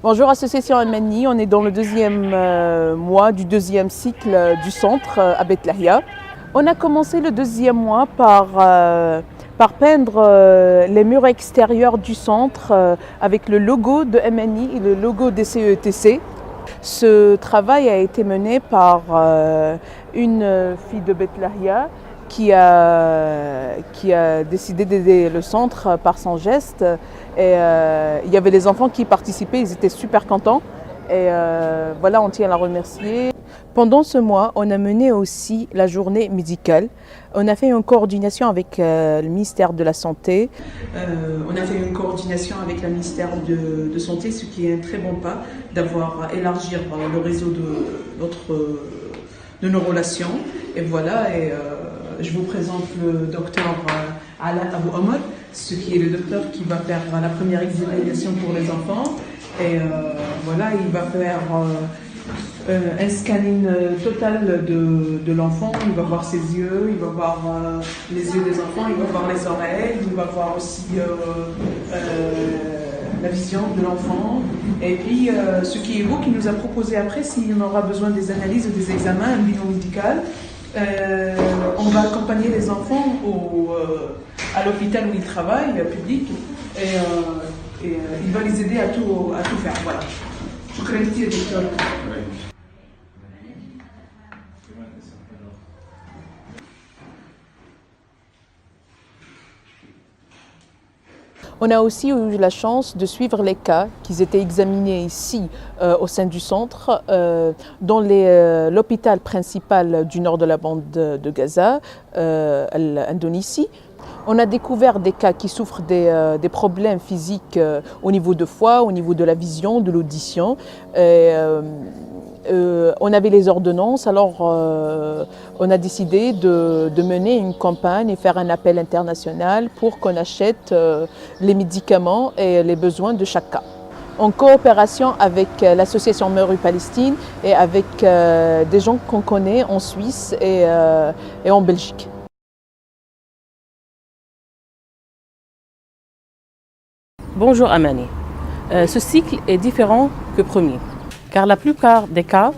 Bonjour Association Amani, on est dans le deuxième mois du deuxième cycle du centre à Beit Lahia. On a commencé le deuxième mois par peindre les murs extérieurs du centre avec le logo de Amani et le logo des CETC. Ce travail a été mené par une fille de Beit Lahia qui a décidé d'aider le centre par son geste. Et il y avait des enfants qui participaient, ils étaient super contents. Et voilà, on tient à la remercier. Pendant ce mois, on a mené aussi la journée médicale. On a fait une coordination avec le ministère de la Santé. On a fait une coordination avec le ministère de Santé, ce qui est un très bon pas d'avoir élargi le réseau de nos relations. Et voilà, je vous présente le docteur Alain Abou Omar, ce qui est le docteur qui va faire la première examination pour les enfants. Et voilà, il va faire un scanning total de l'enfant. Il va voir ses yeux, il va voir les yeux des enfants, il va voir les oreilles, il va voir aussi la vision de l'enfant. Et puis, ce qui est beau, qu'il nous a proposé après, s'il aura besoin des analyses ou des examens, un bilan médical, on va accompagner les enfants à l'hôpital où ils travaillent, public, et il va les aider à tout faire. Voilà. شكرا كثير دكتور. On a aussi eu la chance de suivre les cas qui étaient examinés ici au sein du centre, dans l'hôpital principal du nord de la bande de Gaza, l'Indonésie. On a découvert des cas qui souffrent des problèmes physiques au niveau de foie, au niveau de la vision, de l'audition. On avait les ordonnances, alors on a décidé de mener une campagne et faire un appel international pour qu'on achète les médicaments et les besoins de chaque cas. En coopération avec l'association Meuru-Palestine et avec des gens qu'on connaît en Suisse et en Belgique. Bonjour Amani. Ce cycle est différent que premier, car la plupart des cas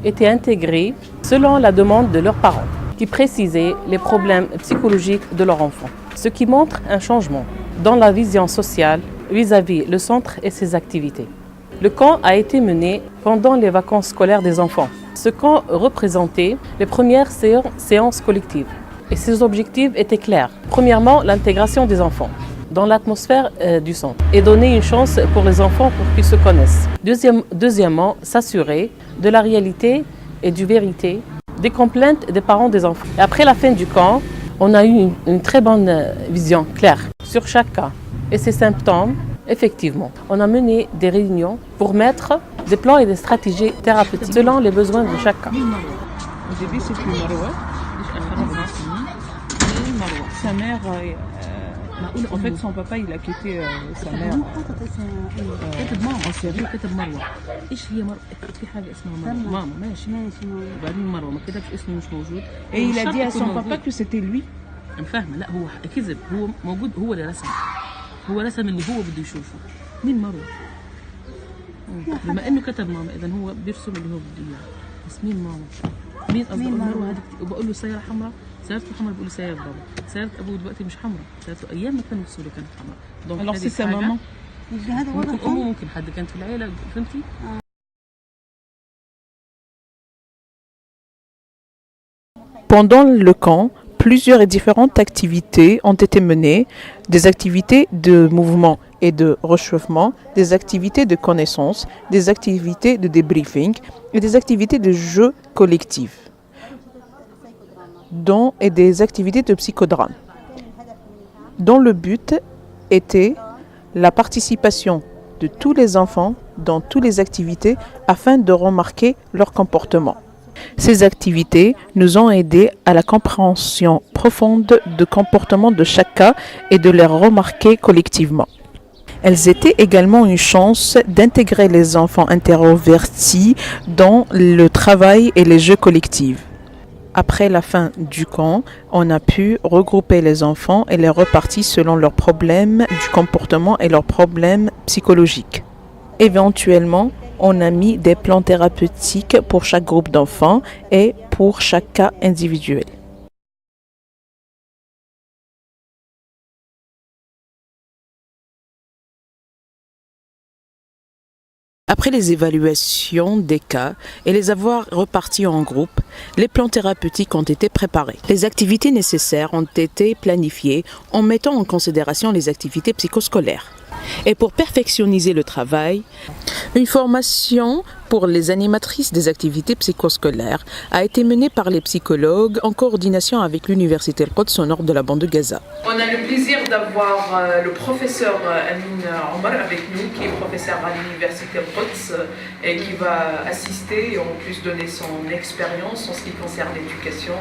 étaient intégrés selon la demande de leurs parents, qui précisaient les problèmes psychologiques de leur enfant, ce qui montre un changement dans la vision sociale vis-à-vis le centre et ses activités. Le camp a été mené pendant les vacances scolaires des enfants. Ce camp représentait les premières séances collectives et ses objectifs étaient clairs. Premièrement, l'intégration des enfants dans l'atmosphère du centre et donner une chance pour les enfants pour qu'ils se connaissent. Deuxièmement, s'assurer de la réalité et du vérité des complaintes des parents des enfants. Et après la fin du camp, on a eu une très bonne vision claire sur chaque cas et ses symptômes. Effectivement, on a mené des réunions pour mettre des plans et des stratégies thérapeutiques selon les besoins de chaque cas. Au début, c'était Marwa. Sa mère, en fait, son papa, il a quitté sa mère en Syrie. كتب مروه ايش هي مروه في حاجه اسمها مروه ماما ماشي وبعدين مروه ما كتبش اسمه مش موجود Et il a dit à son papa que c'était lui. انا فاهمه لا هو كذب هو موجود هو اللي رسم اللي هو بده يشوفه مين مروه بما انه كتب ماما اذا هو بيرسم اللي هو بده اياه بس مين ماما مين قصده مروه هذيك وبقول له سياره حمراء سيارته حمراء بقول له سياره بابا سياره ابوه دلوقتي مش حمراء سيارته ايام ما كانوا بيسوقوا كانت حمراء Alors c'est sa maman. هذا ممكن امه ممكن حد كانت في العيله فهمتي. Pendant le camp, plusieurs et différentes activités ont été menées, des activités de mouvement et de réchauffement, des activités de connaissance, des activités de débriefing et des activités de jeux collectifs, et des activités de psychodrame, dont le but était la participation de tous les enfants dans toutes les activités afin de remarquer leur comportement. Ces activités nous ont aidés à la compréhension profonde du comportement de chaque cas et de les remarquer collectivement. Elles étaient également une chance d'intégrer les enfants introvertis dans le travail et les jeux collectifs. Après la fin du camp, on a pu regrouper les enfants et les repartir selon leurs problèmes du comportement et leurs problèmes psychologiques. Éventuellement, on a mis des plans thérapeutiques pour chaque groupe d'enfants et pour chaque cas individuel. Après les évaluations des cas et les avoir repartis en groupe, les plans thérapeutiques ont été préparés. Les activités nécessaires ont été planifiées en mettant en considération les activités psychoscolaires. Et pour perfectionniser le travail, une formation pour les animatrices des activités psychoscolaires a été menée par les psychologues en coordination avec l'Université Al-Quds au nord de la bande de Gaza. On a le plaisir d'avoir le professeur Amin Omar avec nous, qui est professeur à l'Université Al-Quds et qui va assister et en plus donner son expérience en ce qui concerne l'éducation.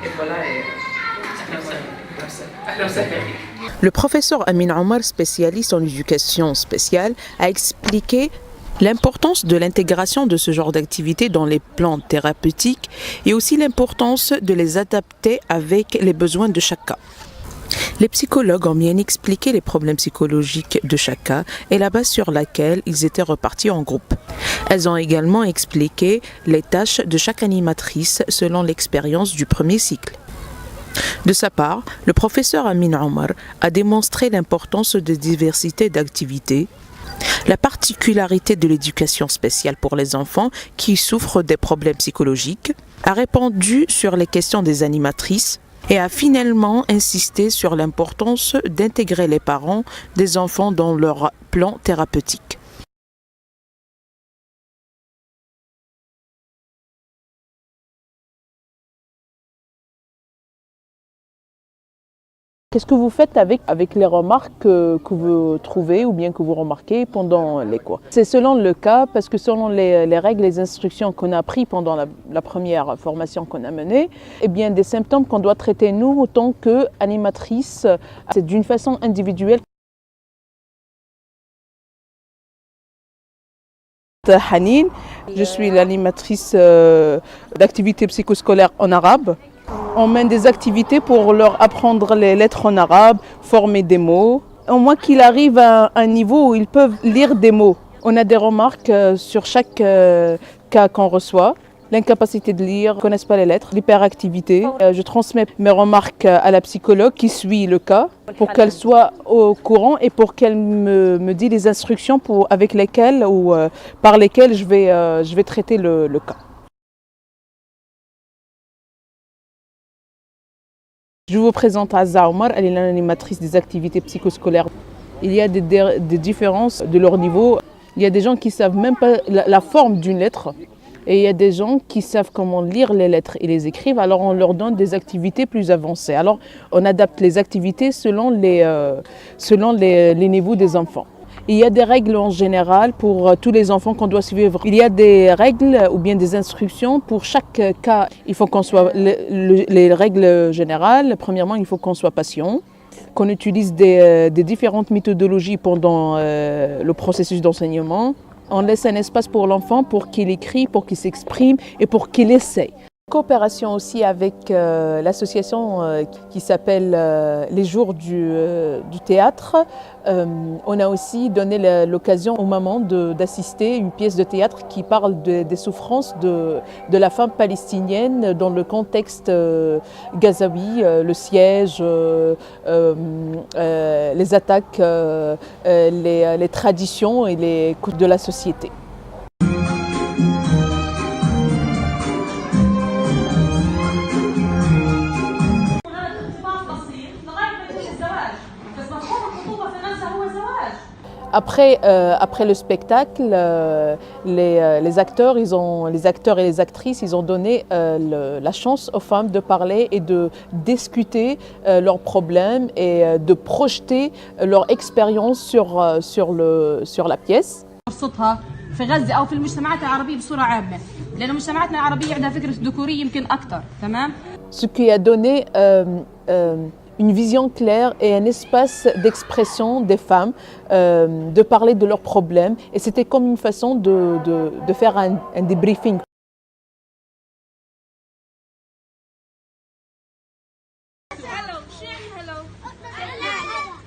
Et voilà. Le professeur Amin Omar, spécialiste en éducation spéciale, a expliqué l'importance de l'intégration de ce genre d'activités dans les plans thérapeutiques et aussi l'importance de les adapter avec les besoins de chaque cas. Les psychologues ont bien expliqué les problèmes psychologiques de chaque cas et la base sur laquelle ils étaient repartis en groupe. Elles ont également expliqué les tâches de chaque animatrice selon l'expérience du premier cycle. De sa part, le professeur Amin Omar a démontré l'importance de diversité d'activités, la particularité de l'éducation spéciale pour les enfants qui souffrent des problèmes psychologiques, a répondu sur les questions des animatrices et a finalement insisté sur l'importance d'intégrer les parents des enfants dans leur plan thérapeutique. Qu'est-ce que vous faites avec les remarques que vous trouvez ou bien que vous remarquez pendant les cours? C'est selon le cas, parce que selon les règles, les instructions qu'on a prises pendant la première formation qu'on a menée, eh bien des symptômes qu'on doit traiter nous autant qu'animatrices, c'est d'une façon individuelle. Hanine, je suis l'animatrice d'activités psychoscolaires en arabe. On mène des activités pour leur apprendre les lettres en arabe, former des mots. Au moins qu'ils arrivent à un niveau où ils peuvent lire des mots. On a des remarques sur chaque cas qu'on reçoit. L'incapacité de lire, ils ne connaissent pas les lettres, l'hyperactivité. Je transmets mes remarques à la psychologue qui suit le cas pour qu'elle soit au courant et pour qu'elle me dise les instructions avec lesquelles ou par lesquelles je vais traiter le cas. Je vous présente Azza Omar, elle est l'animatrice des activités psychoscolaires. Il y a des différences de leur niveau. Il y a des gens qui ne savent même pas la forme d'une lettre. Et il y a des gens qui savent comment lire les lettres et les écrire, alors on leur donne des activités plus avancées. Alors on adapte les activités selon les niveaux des enfants. Il y a des règles en général pour tous les enfants qu'on doit suivre. Il y a des règles ou bien des instructions pour chaque cas. Il faut qu'on soit les règles générales. Premièrement, il faut qu'on soit patient, qu'on utilise des différentes méthodologies pendant le processus d'enseignement. On laisse un espace pour l'enfant pour qu'il écrit, pour qu'il s'exprime et pour qu'il essaye. Coopération aussi avec l'association qui s'appelle Les Jours du Théâtre. On a aussi donné l'occasion aux mamans d'assister à une pièce de théâtre qui parle des souffrances de la femme palestinienne dans le contexte gazaoui, le siège, les attaques, les traditions et les coûts de la société. Après le spectacle, les acteurs et les actrices, ils ont donné la chance aux femmes de parler et de discuter leurs problèmes et de projeter leur expérience sur la pièce. في غزة أو في المجتمعات العربية بصورة عامة، لأن مجتمعاتنا العربية عندها فكرة الذكورية يمكن أكثر، تمام؟ Ce qui a donné une vision claire et un espace d'expression des femmes, de parler de leurs problèmes. Et c'était comme une façon de faire un débriefing.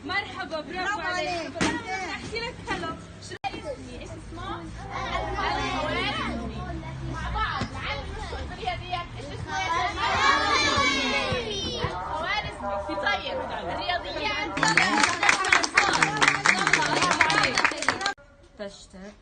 مرحبا برافو عليك. احكي لك هلا. تشتت